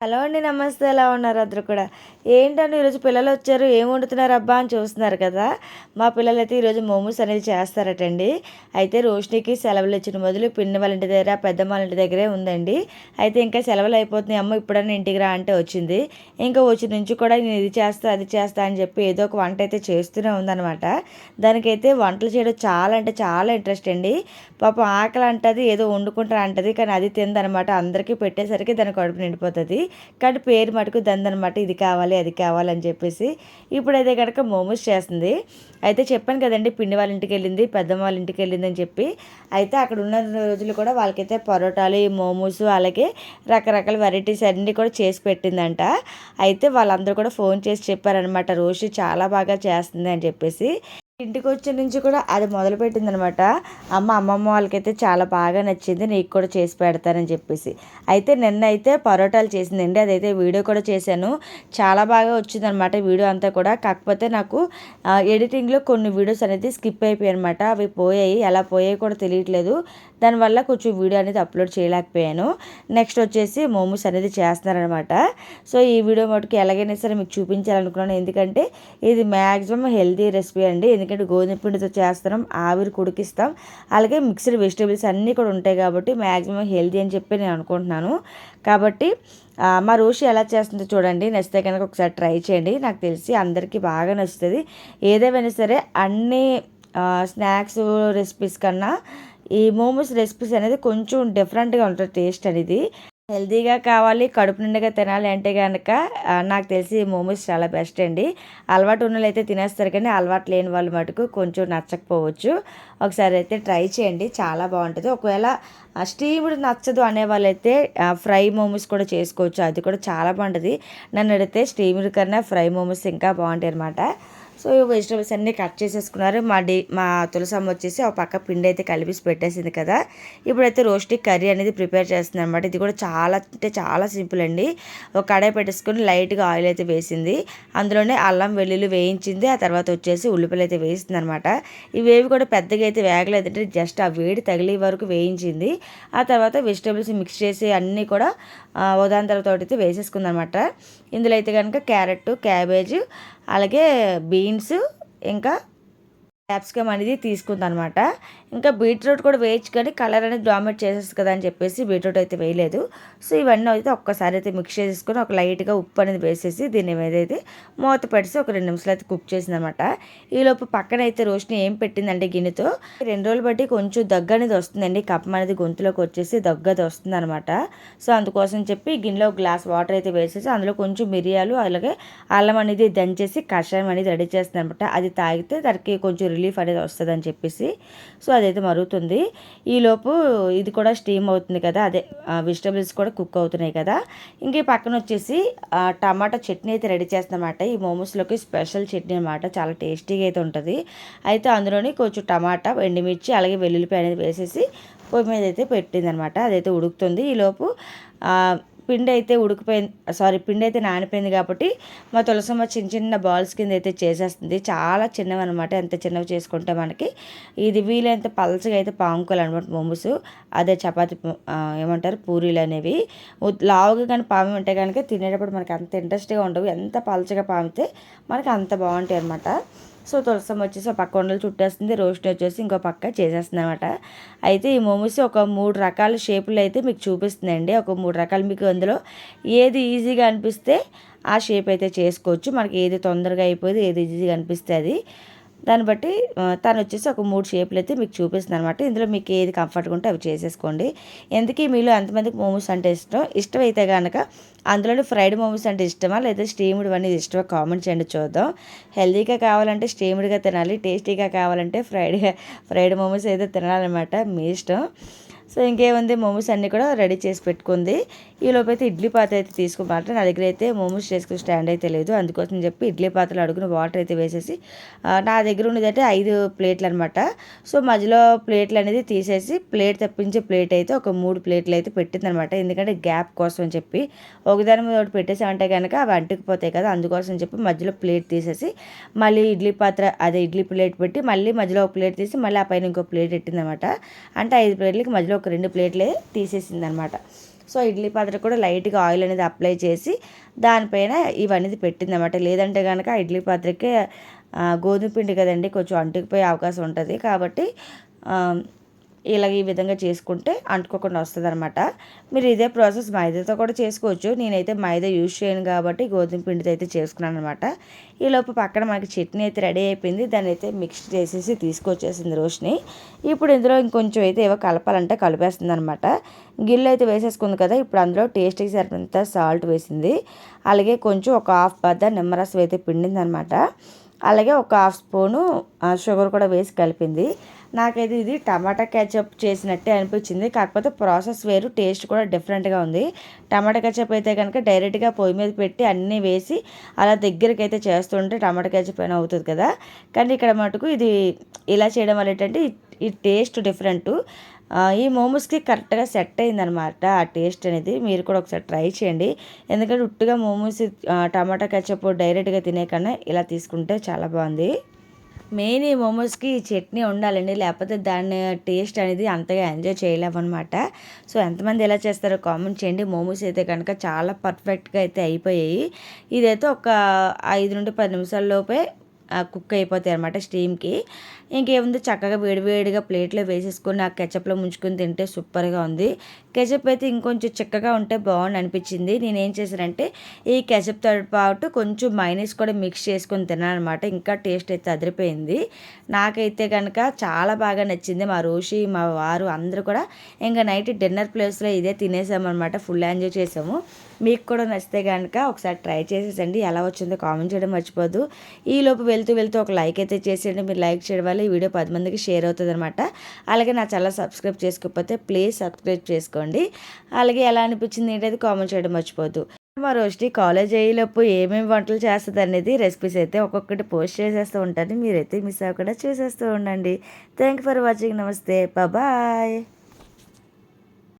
Hello అండి. నమస్తే. ఎలా ఉన్నారు అందరూ కూడా? ఏంటండి ఈరోజు పిల్లలొచ్చారు, ఏం వండుతున్నారు అబ్బా అని చూస్తున్నారు కదా! మా పిల్లలైతే ఈరోజు మోమోస్ అనేది చేస్తారటండి. అయితే రోషినికి సెలవులిచ్చిన మొదలు పిన్ని వాళ్ళ ఇంటి దగ్గర, పెద్దమ్మ వాళ్ళ ఇంటి దగ్గరే ఉందండి. అయితే ఇంకా సెలవులు అయిపోతున్నాయి అమ్మ ఇప్పుడన్నా ఇంటికి రా అంటే వచ్చింది. ఇంకా వచ్చి నుంచి కూడా నేను ఇది చేస్తా, అది చేస్తా అని చెప్పి ఏదో ఒక వంట అయితే చేస్తూనే ఉందనమాట. దానికైతే వంటలు చేయడం చాలా అంటే చాలా ఇంట్రెస్ట్ అండి. పాపం ఆకలి అంటది, ఏదో వండుకుంటా అంటది. కానీ అది తిందనమాట. అందరికీ పెట్టేసరికి దాని కడుపు నిండిపోతది. కానీ పేరు మటుకు దందనమాట. ఇది కావాలి, అది కావాలని చెప్పేసి. ఇప్పుడైతే కనుక మోమోస్ చేస్తుంది. అయితే చెప్పాను కదండి, పిండి వాళ్ళ ఇంటికి వెళ్ళింది, పెద్దమ్మ వాళ్ళ ఇంటికి వెళ్ళింది అని చెప్పి. అయితే అక్కడ ఉన్న రోజులు కూడా వాళ్ళకైతే పరోటాలు, మోమోస్, అలాగే రకరకాల వెరైటీస్ అన్నీ కూడా చేసి పెట్టిందంట. అయితే వాళ్ళందరూ కూడా ఫోన్ చేసి చెప్పారనమాట, రోషి చాలా బాగా చేస్తుంది అని చెప్పేసి. ఇంటికి వచ్చే నుంచి కూడా అది మొదలుపెట్టిందనమాట. అమ్మమ్మ వాళ్ళకైతే చాలా బాగా నచ్చింది, నీకు కూడా చేసి పెడతానని చెప్పేసి. అయితే నిన్న అయితే పరోటాలు చేసిందండి, అదైతే వీడియో కూడా చేశాను. చాలా బాగా వచ్చిందనమాట వీడియో అంతా కూడా. కాకపోతే నాకు ఎడిటింగ్లో కొన్ని వీడియోస్ అనేది స్కిప్ అయిపోయాయి అనమాట. అవి పోయాయి, ఎలా పోయాయి కూడా తెలియట్లేదు. దానివల్ల కొంచెం వీడియో అనేది అప్లోడ్ చేయలేకపోయాను. నెక్స్ట్ వచ్చేసి మోమోస్ అనేది చేస్తున్నారనమాట. సో ఈ వీడియో మటుకు ఎలాగైనా సరే మీకు చూపించాలనుకున్నాను, ఎందుకంటే ఇది మ్యాక్సిమం హెల్తీ రెసిపీ అండి. ఎందుకంటే గోధుమ పిండితో చేస్తున్నాం, ఆవిరి కుడికిస్తాం, అలాగే మిక్స్డ్ వెజిటేబుల్స్ అన్నీ కూడా ఉంటాయి కాబట్టి మ్యాక్సిమం హెల్తీ అని చెప్పి నేను అనుకుంటున్నాను. కాబట్టి మా రోషి ఎలా చేస్తుందో చూడండి, నచ్చితే కనుక ఒకసారి ట్రై చేయండి. నాకు తెలిసి అందరికీ బాగా నచ్చుతుంది. ఏదేమైనా సరే అన్ని స్నాక్స్ రెసిపీస్ కన్నా ఈ మోమోస్ రెసిపీస్ అనేది కొంచెం డిఫరెంట్గా ఉంటుంది టేస్ట్ అనేది. హెల్తీగా కావాలి, కడుపు నిండుగా తినాలి అంటే కనుక నాకు తెలిసి మోమోస్ చాలా బెస్ట్ అండి. అలవాటు ఉన్న వాళ్ళు అయితే తినేస్తారు, కానీ అలవాటు లేని వాళ్ళు మటుకు కొంచెం నచ్చకపోవచ్చు. ఒకసారి అయితే ట్రై చేయండి, చాలా బాగుంటుంది. ఒకవేళ స్టీమ్డ్ నచ్చదు అనే వాళ్ళైతే ఫ్రై మోమోస్ కూడా చేసుకోవచ్చు, అది కూడా చాలా బాగుంటుంది. నన్ను అడిగితే స్టీమ్డ్ కన్నా ఫ్రై మోమోస్ ఇంకా బాగుంటాయి అనమాట. సో వెజిటేబుల్స్ అన్నీ కట్ చేసేసుకున్నారు. మా తులసమ్మ వచ్చేసి ఒక పక్క పిండి అయితే కలిపి పెట్టేసింది కదా. ఇప్పుడైతే రోస్టిక్ కర్రీ అనేది ప్రిపేర్ చేస్తుంది అనమాట. ఇది కూడా చాలా అంటే చాలా సింపుల్ అండి. ఒక కడాయి పెట్టేసుకొని లైట్గా ఆయిల్ అయితే వేసింది, అందులోనే అల్లం వెల్లుల్లి వేయించింది. ఆ తర్వాత వచ్చేసి ఉల్లిపాయలు అయితే వేస్తుంది అనమాట. ఇవేవి కూడా పెద్దగా అయితే వేగలేదంటే జస్ట్ ఆ వేడి తగిలే వరకు వేయించింది. ఆ తర్వాత వెజిటేబుల్స్ మిక్స్ చేసి అన్నీ కూడా ఉదాహరణ తర్వాత అయితే వేసేసుకుంది అనమాట. ఇందులో అయితే కనుక క్యారెట్, క్యాబేజ్, అలాగే బీన్స్, ఇంకా క్యాప్సికమ్ అనేది తీసుకుందనమాట. ఇంకా బీట్రూట్ కూడా వేయచ్చు, కానీ కలర్ అనేది డామినేట్ చేసేస్తుంది కదా అని చెప్పేసి బీట్రూట్ అయితే వేయలేదు. సో ఇవన్నీ అయితే ఒక్కసారి అయితే మిక్స్ చేసేసుకొని ఒక లైట్గా ఉప్పు అనేది వేసేసి దీన్ని ఏదైతే మూత పెట్టి ఒక 2 నిమిషాలు అయితే కుక్ చేసిందనమాట. ఈలోపు పక్కన అయితే రోషిని ఏం పెట్టిందంటే గిన్నెతో 2 రోజులు బట్టి కొంచెం దగ్గు అనేది వస్తుందండి, కప్పం అనేది గొంతులోకి వచ్చేసి దగ్గు అది వస్తుంది అనమాట. సో అందుకోసం చెప్పి గిన్నెలో ఒక గ్లాస్ వాటర్ అయితే వేసేసి అందులో కొంచెం మిరియాలు, అలాగే అల్లం అనేది దంచేసి కషాయం అనేది రెడీ చేస్తుంది అనమాట. అది తాగితే దానికి కొంచెం రిలీఫ్ అనేది వస్తుంది అని చెప్పేసి. సో అదైతే మరుగుతుంది. ఈలోపు ఇది కూడా స్టీమ్ అవుతుంది కదా, అదే వెజిటబుల్స్ కూడా కుక్ అవుతున్నాయి కదా. ఇంక ఈ పక్కన వచ్చేసి టమాటా చట్నీ అయితే రెడీ చేస్తున్నమాట. ఈ మోమోస్లోకి స్పెషల్ చట్నీ అనమాట, చాలా టేస్టీగా అయితే ఉంటుంది. అయితే అందులోని కొంచెం టమాటా, ఎండుమిర్చి, అలాగే వెల్లుల్లిపాయ అనేది వేసేసి పొయ్యి మీద అయితే పెట్టిందనమాట. అదైతే ఉడుకుతుంది. ఈలోపు పిండి అయితే పిండి అయితే నానిపోయింది కాబట్టి మా తులసమ్మ చిన్న చిన్న బాల్స్ కింద అయితే చేసేస్తుంది. చాలా చిన్నవి అనమాట, ఎంత చిన్నవి చేసుకుంటే మనకి ఇది వీలైనంత పలచగా అయితే పాముకోవాలన్నమాట మోమోస్. అదే చపాతి ఏమంటారు పూరీలు అనేవి లావుగా కానీ పాము ఉంటే కనుక తినేటప్పుడు మనకి అంత ఇంట్రెస్ట్గా ఉండవు. ఎంత పలచగా పామితే మనకి అంత బాగుంటాయి అనమాట. సో తులసమ్మ వచ్చేసి ఒక పక్క ఉండలు చుట్టేస్తుంది, రోస్ట్ వచ్చేసి ఇంకో పక్క చేసేస్తుంది అనమాట. అయితే ఈ మోమోస్ ఒక 3 రకాల షేపులు అయితే మీకు చూపిస్తుందండి. ఒక 3 రకాలు, మీకు అందులో ఏది ఈజీగా అనిపిస్తే ఆ షేప్ అయితే చేసుకోవచ్చు. మనకి ఏది తొందరగా అయిపోయింది, ఏది ఈజీగా అనిపిస్తే అది, దాన్ని బట్టి తను వచ్చేసి ఒక 3 షేపులు అయితే మీకు చూపిస్తుంది అనమాట. ఇందులో మీకు ఏది కంఫర్ట్గా ఉంటే అవి చేసేసుకోండి. ఎందుకు మీలో ఎంతమందికి మోమోస్ అంటే ఇష్టమైతే కనుక అందులోనే ఫ్రైడ్ మోమోస్ అంటే ఇష్టమా, లేదా స్టీమ్డ్ అనేది ఇష్టమా కామెంట్ చేయండి, చూద్దాం. హెల్తీగా కావాలంటే స్టీమ్డ్గా తినాలి, టేస్టీగా కావాలంటే ఫ్రైడ్ మోమోస్ అయితే తినాలన్నమాట, మీ ఇష్టం. సో ఇంకేముంది, మోమోస్ అన్నీ కూడా రెడీ చేసి పెట్టుకుంది. ఈలోపు అయితే ఇడ్లీ పాత్ర అయితే తీసుకోమాట. నా దగ్గర అయితే మోమోస్ చేసుకునే స్టాండ్ అయితే లేదు, అందుకోసం చెప్పి ఇడ్లీ పాత్రలో అడుగున వాటర్ అయితే వేసేసి నా దగ్గర ఉన్నదైతే 5 ప్లేట్లు అనమాట. సో మధ్యలో ప్లేట్లు అనేది తీసేసి ప్లేట్ తప్పించే ప్లేట్ అయితే ఒక 3 ప్లేట్లు అయితే పెట్టిందనమాట. ఎందుకంటే గ్యాప్ కోసం అని చెప్పి ఒకదాని మీద ఒకటి పెట్టేసామంటే కనుక అవి అంటుకుపోతాయి కదా, అందుకోసం చెప్పి మధ్యలో ప్లేట్ తీసేసి మళ్ళీ ఇడ్లీ ప్లేట్ పెట్టి మళ్ళీ మధ్యలో ఒక ప్లేట్ తీసి మళ్ళీ ఆ పైన ఇంకో ప్లేట్ పెట్టిందనమాట. అంటే 5 ప్లేట్లకి మధ్యలో ఒక 2 ప్లేట్లే తీసేసింది అనమాట. సో ఇడ్లీ పాత్ర కూడా లైట్గా ఆయిల్ అనేది అప్లై చేసి దానిపైన ఇవన్నీ పెట్టిందన్నమాట. లేదంటే కనుక ఇడ్లీ పాత్రకే గోధుమ పిండి కదండి, కొంచెం అంటుకుపోయే అవకాశం ఉంటుంది. కాబట్టి ఈ విధంగా చేసుకుంటే అంటుకోకుండా వస్తుందన్నమాట. మీరు ఇదే ప్రాసెస్ మైదాతో కూడా చేసుకోవచ్చు. నేనైతే మైదా యూజ్ చేయను కాబట్టి గోధుమ పిండితో అయితే చేసుకున్నాను అనమాట. ఈలోపు పక్కన మనకి చట్నీ అయితే రెడీ అయిపోయింది. దాన్ని అయితే మిక్స్ చేసేసి తీసుకొచ్చేసింది రోషిని. ఇప్పుడు ఇందులో ఇంకొంచెం అయితే ఏవో కలపాలంటే కలిపేస్తుంది అనమాట. గిన్నె అయితే వేసేసుకుంది కదా, ఇప్పుడు అందులో టేస్ట్కి సరిపడంత సాల్ట్ వేసింది. అలాగే కొంచెం ఒక హాఫ్ బద్ద నిమ్మరసం అయితే పిండింది అనమాట. అలాగే ఒక హాఫ్ స్పూను షుగర్ కూడా వేసి కలిపింది. నాకైతే ఇది టమాటా కేచప్ చేసినట్టే అనిపించింది. కాకపోతే ప్రాసెస్ వేరు, టేస్ట్ కూడా డిఫరెంట్గా ఉంది. టమాటా కేచప్ అయితే కనుక డైరెక్ట్గా పొయ్యి మీద పెట్టి అన్నీ వేసి అలా దగ్గరికి అయితే చేస్తుంటే టమాటా కేచప్ అయినా అవుతుంది కదా. కానీ ఇక్కడ మటుకు ఇది ఇలా చేయడం వల్ల ఏంటంటే ఈ టేస్ట్ డిఫరెంట్. ఈ మోమోస్కి కరెక్ట్గా సెట్ అయిందనమాట ఆ టేస్ట్ అనేది. మీరు కూడా ఒకసారి ట్రై చేయండి. ఎందుకంటే ఉట్టుగా మోమోస్ టమాటా కేచప్ డైరెక్ట్గా తినే కన్నా ఇలా తీసుకుంటే చాలా బాగుంది. మెయిన్ ఈ మోమోస్కి చట్నీ ఉండాలండి, లేకపోతే దాని టేస్ట్ అనేది అంతగా ఎంజాయ్ చేయలేమన్నమాట. సో ఎంతమంది ఎలా చేస్తారో కామెంట్ చేయండి. మోమోస్ అయితే కనుక చాలా పర్ఫెక్ట్గా అయితే అయిపోయాయి. ఇదైతే ఒక 5 నుండి 10 నిమిషాల లోపే కుక్ అయిపోతాయి అనమాట స్టీమ్కి. ఇంకేముంది, చక్కగా వేడివేడిగా ప్లేట్లో వేసేసుకొని ఆ కెచప్లో ముంచుకొని తింటే సూపర్గా ఉంది. కెచప్ అయితే ఇంకొంచెం చిక్కగా ఉంటే బాగుండు అనిపించింది. నేనేం చేశానంటే ఈ కెచప్తో పాటు కొంచెం మైనస్ కూడా మిక్స్ చేసుకొని తిన్నాను అనమాట. ఇంకా టేస్ట్ అయితే అదిరిపోయింది. నాకైతే కనుక చాలా బాగా నచ్చింది. మా రోషి, మా వారు అందరూ కూడా ఇంకా నైట్ డిన్నర్ ప్లేస్లో ఇదే తినేసామన్నమాట. ఫుల్ ఎంజాయ్ చేసాము. మీకు కూడా నచ్చితే కనుక ఒకసారి ట్రై చేసేసండి. ఎలా వచ్చిందో కామెంట్ చేయడం మర్చిపోద్దు. ఈలోపు వెళ్తూ ఒక లైక్ అయితే చేసేయండి. మీరు లైక్ చేయడం వల్ల ఈ వీడియో 10 మందికి షేర్ అవుతుంది అనమాట. అలాగే నా ఛానల్ సబ్స్క్రైబ్ చేసుకోకపోతే ప్లీజ్ సబ్స్క్రైబ్ చేసుకోండి. అలాగే ఎలా అనిపించింది ఏంటది కామెంట్ చేయడం మర్చిపోద్దు. మా రోష్ని కాలేజ్ అయ్యేలోపు ఏమేమి వంటలు చేస్తుంది అనేది రెసిపీస్ అయితే ఒక్కొక్కటి పోస్ట్ చేసేస్తూ ఉంటాను. మీరైతే మిస్ అవ్వకుండా చూసేస్తూ ఉండండి. Thank for watching. నమస్తే, బాయ్.